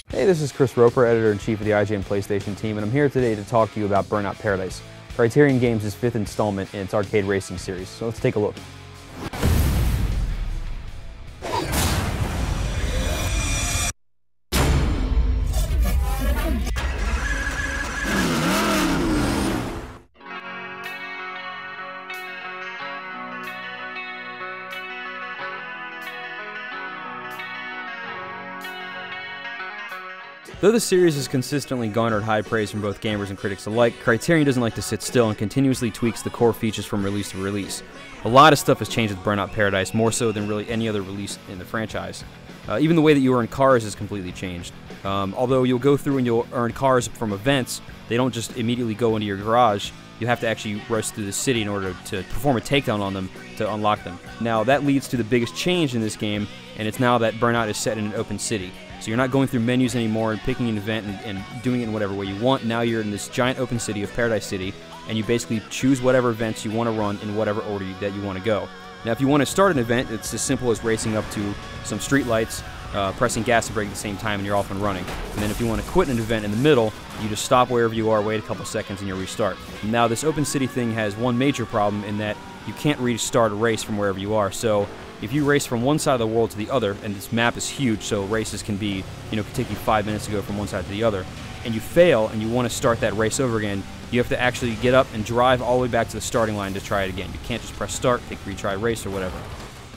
Hey, this is Chris Roper, Editor-in-Chief of the IGN PlayStation team, and I'm here today to talk to you about Burnout Paradise, Criterion Games' 5th installment in its arcade racing series. So let's take a look. Though the series has consistently garnered high praise from both gamers and critics alike, Criterion doesn't like to sit still and continuously tweaks the core features from release to release. A lot of stuff has changed with Burnout Paradise, more so than really any other release in the franchise. Even the way that you earn cars has completely changed. Although you'll go through and you'll earn cars from events, they don't just immediately go into your garage. You have to actually race through the city in order to perform a takedown on them to unlock them. Now that leads to the biggest change in this game, and it's now that Burnout is set in an open city. So you're not going through menus anymore and picking an event and doing it in whatever way you want. Now you're in this giant open city of Paradise City, and you basically choose whatever events you want to run in whatever order that you want to go. Now if you want to start an event, it's as simple as racing up to some street lights, pressing gas and brake at the same time, and you're off and running. And then if you want to quit an event in the middle, you just stop wherever you are, wait a couple seconds, and you'll restart. Now this open city thing has one major problem in that you can't restart a race from wherever you are. So if you race from one side of the world to the other, and this map is huge, so races can be, can take you 5 minutes to go from one side to the other, and you fail and you want to start that race over again, you have to actually get up and drive all the way back to the starting line to try it again. You can't just press start, take retry race or whatever.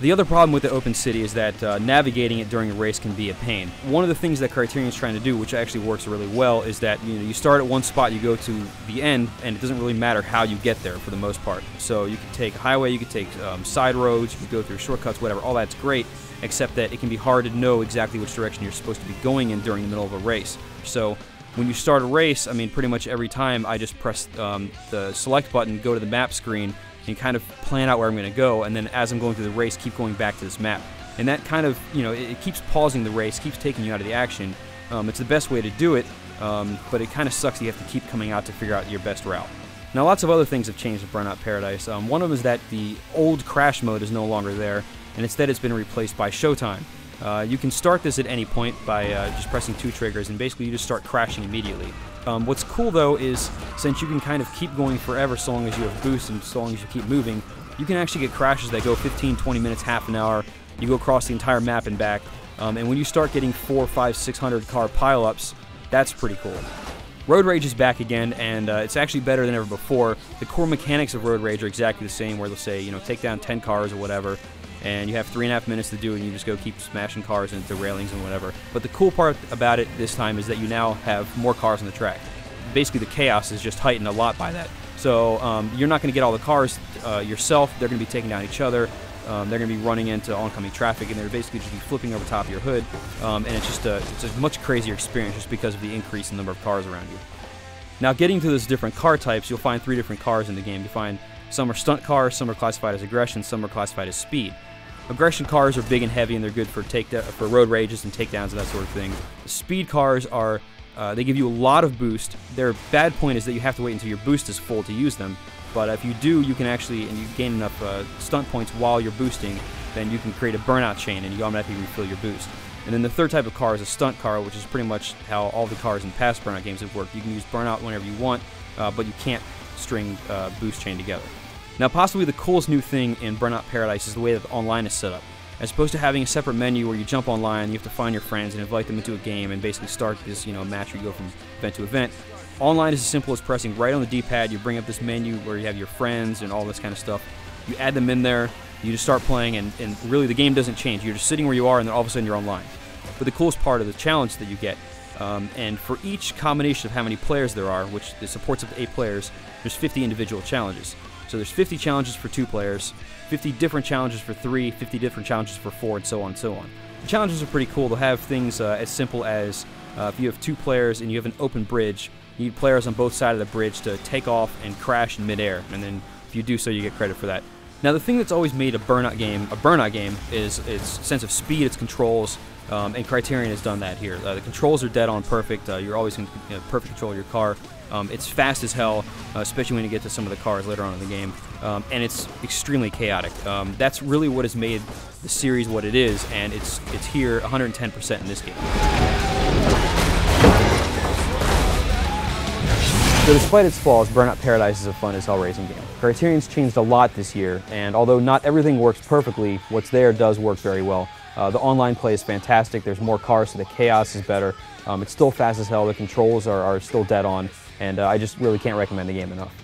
The other problem with the open city is that navigating it during a race can be a pain. One of the things that Criterion is trying to do, which actually works really well, is that you start at one spot, you go to the end, and it doesn't really matter how you get there for the most part. So you can take a highway, you can take side roads, you can go through shortcuts, whatever. All that's great, except that it can be hard to know exactly which direction you're supposed to be going in during the middle of a race. So when you start a race, pretty much every time I just press the select button, go to the map screen, and kind of plan out where I'm going to go, and then as I'm going through the race, keep going back to this map. And that kind of, it keeps pausing the race, keeps taking you out of the action. It's the best way to do it, but it kind of sucks that you have to keep coming out to figure out your best route. Now, lots of other things have changed with Burnout Paradise. One of them is that the old crash mode is no longer there, and instead it's been replaced by Showtime. You can start this at any point by just pressing 2 triggers, and basically you just start crashing immediately. What's cool though is, since you can kind of keep going forever so long as you have boost and so long as you keep moving, you can actually get crashes that go 15, 20 minutes, half an hour. You go across the entire map and back, and when you start getting 400, 500, 600 car pileups, that's pretty cool. Road Rage is back again, and it's actually better than ever before. The core mechanics of Road Rage are exactly the same, where they'll say, take down 10 cars or whatever, and you have 3.5 minutes to do it, and you just go keep smashing cars into railings and whatever. But the cool part about it this time is that you now have more cars on the track. Basically, the chaos is just heightened a lot by that. So you're not going to get all the cars yourself. They're going to be taking down each other. They're going to be running into oncoming traffic, and they're basically just be flipping over top of your hood. And it's just it's a much crazier experience just because of the increase in the number of cars around you. Now, getting to those different car types, you'll find 3 different cars in the game. You find some are stunt cars, some are classified as aggression, some are classified as speed. Aggression cars are big and heavy, and they're good for road rages and takedowns and that sort of thing. Speed cars are they give you a lot of boost. Their bad point is that you have to wait until your boost is full to use them. But if you do, you can actually, and you gain enough stunt points while you're boosting, then you can create a burnout chain, and you automatically refill your boost. And then the third type of car is a stunt car, which is pretty much how all the cars in past Burnout games have worked. You can use burnout whenever you want, but you can't string boost chain together. Now, possibly the coolest new thing in Burnout Paradise is the way that the online is set up. As opposed to having a separate menu where you jump online, you have to find your friends and invite them into a game and basically start this, match where you go from event to event. Online is as simple as pressing right on the D-pad. You bring up this menu where you have your friends and all this kind of stuff. You add them in there, you just start playing, and really the game doesn't change. You're just sitting where you are, and then all of a sudden you're online. But the coolest part of the challenge that you get, and for each combination of how many players there are, which it supports up to 8 players, there's 50 individual challenges. So there's 50 challenges for 2 players, 50 different challenges for 3, 50 different challenges for 4, and so on and so on. The challenges are pretty cool. They'll have things as simple as if you have 2 players and you have an open bridge, you need players on both sides of the bridge to take off and crash in midair, and then if you do so, you get credit for that. Now, the thing that's always made a Burnout game is its sense of speed, its controls, and Criterion has done that here. The controls are dead on perfect. You're always in perfect control of your car. It's fast as hell, especially when you get to some of the cars later on in the game, and it's extremely chaotic. That's really what has made the series what it is, and it's here 110% in this game. So despite its flaws, Burnout Paradise is a fun as hell racing game. Criterion's changed a lot this year, and although not everything works perfectly, what's there does work very well. The online play is fantastic, there's more cars, so the chaos is better. It's still fast as hell, the controls are still dead on, and I just really can't recommend the game enough.